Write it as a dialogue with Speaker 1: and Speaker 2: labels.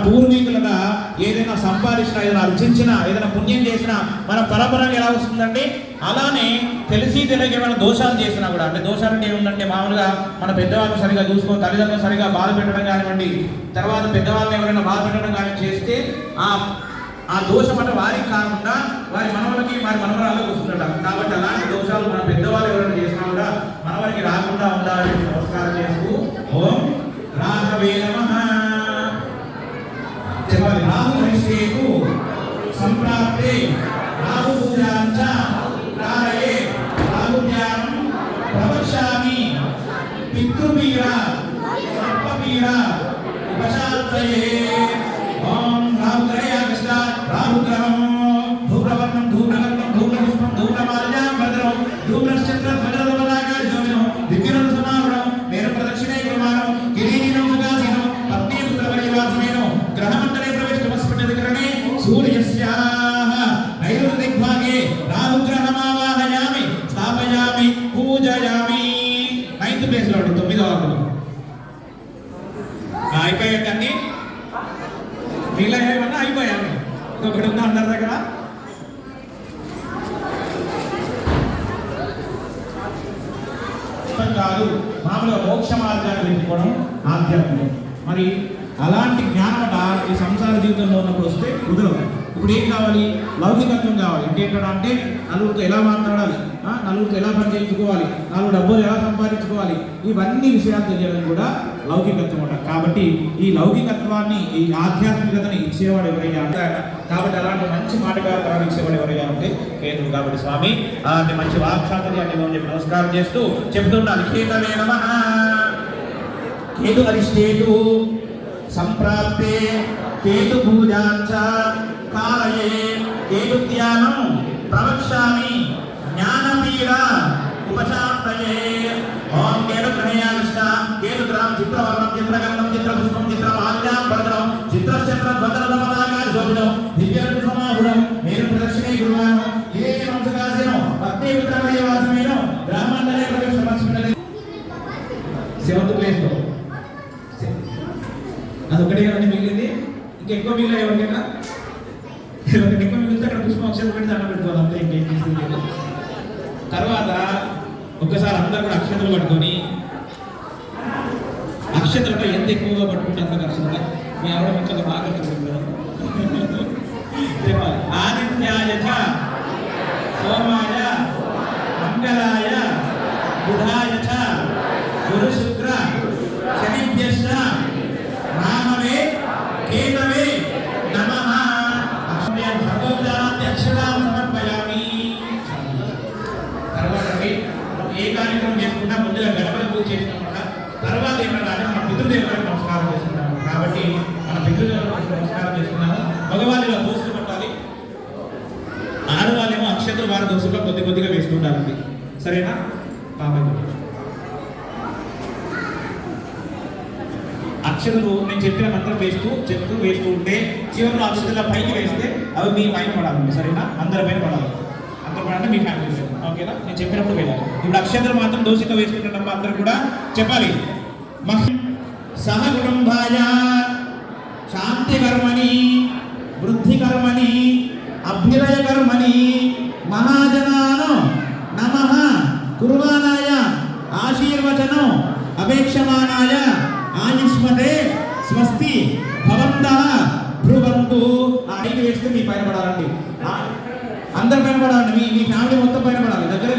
Speaker 1: పూర్వీకులుగా ఏదైనా సంపాదించిన, ఏదైనా అర్జించిన, ఏదైనా పుణ్యం చేసినా మన పరంపరంగా ఎలా వస్తుందండి? అలానే తెలిసి తెలియక ఏమైనా దోషాలు చేసినా కూడా, అంటే దోషాలు అంటే ఏముందంటే మామూలుగా మన పెద్దవాళ్ళని సరిగా చూసుకో, తల్లిదండ్రులు సరిగా బాధ పెట్టడం కానివ్వండి, తర్వాత పెద్దవాళ్ళని ఎవరైనా బాధ పెట్టడం కానీ చేస్తే ఆ దోషం అంటే వారికి కాకుండా వారి మనవలకి, వారి మనవరాలకు వస్తుందట. కాబట్టి అలాంటి దోషాలు మన పెద్దవాళ్ళు ఎవరైనా చేసినా కూడా మనవరికి రాకుండా ఉండాలని నమస్కారం చేస్తూ ఓం రాఘవే నమః చెప్పాలి. రాహు హరిష్ఠేకు సంప్రాప్తే రాహు పూజాంచ ప్రారయే రాహు ధ్యానం ప్రవక్ష్యామి పితృపీడ సర్పపీడ ఉపశాంతయే. ఓం రాహుగ్రహయాగస్త రాహుగ్రహం ధూమ్రవర్ణం ధూమ్రగంధం ధూమ్రపుష్పం ధూమ్రమాల్యాం భద్రం ధూమ్రశ్చంద్ర ధ్వజరవనాకాశోభినం దివ్యరం సమావృణం మేరు ప్రదక్షిణే కుర్మాణం కిరీటినం సుగాసనం పత్నీపుత్ర పరివాసమేనో గ్రహమండలే ప్రవిష్టమస్ఫుటదికరణే సూర్యస్యాః నైరుతిదిగ్భాగే రాహుగ్రహమావాహయామి స్థాపయామి పూజయామి. 9th ప్లేస్ లో 9వ ఆకులు అయిపోయాకన్నీ మీలా ఏమన్నా అయిపోయాను. ఒకటి ఉందా అందరి దగ్గర? కాదు, మామూలుగా మోక్ష మార్గాన్ని వెతుక్కోవడం ఆధ్యాత్మికం. మరి అలాంటి జ్ఞానం ఈ సంసార జీవితంలో ఉన్నప్పుడు వస్తే కుదరదు. ఇప్పుడు ఏం కావాలి? లౌకికత్వం కావాలి. అంటే నలుగురితో ఎలా మాట్లాడాలి, నలుగురితో ఎలా పని చేయించుకోవాలి, నాలుగు డబ్బులు ఎలా సంపాదించుకోవాలి, ఇవన్నీ విషయాలు తెలియడం కూడా లౌకికత్వం అంట. కాబట్టి ఈ లౌకికత్వాన్ని, ఈ ఆధ్యాత్మికతని ఇచ్చేవాడు ఎవరయ్యా అంటే, కాబట్టి అలాంటి మంచి మాటగారు ఇచ్చేవాడు ఎవరయ్యా అంటే కేతుడు. కాబట్టి స్వామి అలాంటి మంచి వాక్చాతుర్యాన్ని అని చెప్పి నమస్కారం చేస్తూ చెబుతున్నాను. కేతవే నమః. కేతు అరిష్టేతు సంప్రాప్తే కేతు పూజాంచ కాలయే కేతు ధ్యానం ప్రవక్ష్యామి జ్ఞానపీడ ఉపశాంతయే. ఓం కేతు గ్రహయాగస్త కేతుగ్రహం చిత్రవర్ణం చిత్రగంధం చిత్రపుష్పం చిత్రమాల్యాం భద్రం చిత్రశ్చంద్ర ధ్వజరవనాకాశోభినం దివ్యరం సమావృణం మేరు ప్రదక్షిణే కుర్మాణం కిరీటినం సుగాసనం పత్నీపుత్ర పరివాసమేనో గ్రహమండలే ప్రవిష్టమస్ఫుటదికరణే. 7th ప్లేస్ లో అదొకటే కదండి మిగిలింది. ఇంకెక్కువ మిగిలిన ఎవరికైనా ఎక్కువ మిగిలితే అక్కడ పుష్పక్షలు పెట్టి దండం పెట్టుకోవాలి అంతే, ఇంకేం తీసుకుంటే. తర్వాత ఒక్కసారి అందరూ కూడా అక్షతలు పట్టుకొని, అక్షతలతో ఎంత ఎక్కువగా పట్టుకుంటే అంత అక్షతలు మీ ఆవిడ ఇంట్లో బాగా కట్టుకుంటారు. చెప్పాలి. ఆదిత్యాయ సోమాయ మంగళాయ బుధాయ గురు శుక్ర శనిభ్యశ్చ రామవే కేతవే నమః. సర్వోపచారాన్ని అక్షరాలు సమర్పయామి. తర్వాత ఏ కార్యక్రమం చేసుకున్నా ముందుగా గణపతి పూజ చేసుకుంటా, తర్వాత ఏమన్నా మన పితృదేవులకు నమస్కారం చేసుకుంటాము. కాబట్టి మన పితృదేవులకు నమస్కారం చేసుకున్నాము. మగవాళ్ళుగా దోసులు పట్టాలి, ఆడవాళ్ళేమో అక్షతలు వారి దోసుగా కొద్ది కొద్దిగా వేసుకుంటారండి. సరేనా? కాబట్టి అక్షతలు నేను చెప్పిన మంత్రం వేస్తూ ఉంటే చివరిలో అక్షతల పైకి వేస్తే అవి మీ పైన పడాలి. సరేనా? అందరి పైన పడాలి. అందరి పైన మీ ఫ్యామిలీ. ఓకేనా? నేను చెప్పినప్పుడు వెళ్ళాలి. ఇప్పుడు అక్షతలు మాత్రం దోషిగా వేసుకుంటున్నప్పుడు అందరూ కూడా చెప్పాలి. సహ కుటుంబాయ శాంతి కర్మని వృద్ధి కర్మని అభ్యుదయ కర్మని మహాజనాను నమః కుర్వాణాయ ఆశీర్వచనం అపేక్షమానాయ ఆయుష్మతే స్వస్తి భవంతః భ్రువంతు. ఐదు వేస్తే మీ పైన పడాలండి, అందరి పైన పడాలండి, మీ ఫ్యామిలీ మొత్తం పైన పడాలి. దగ్గర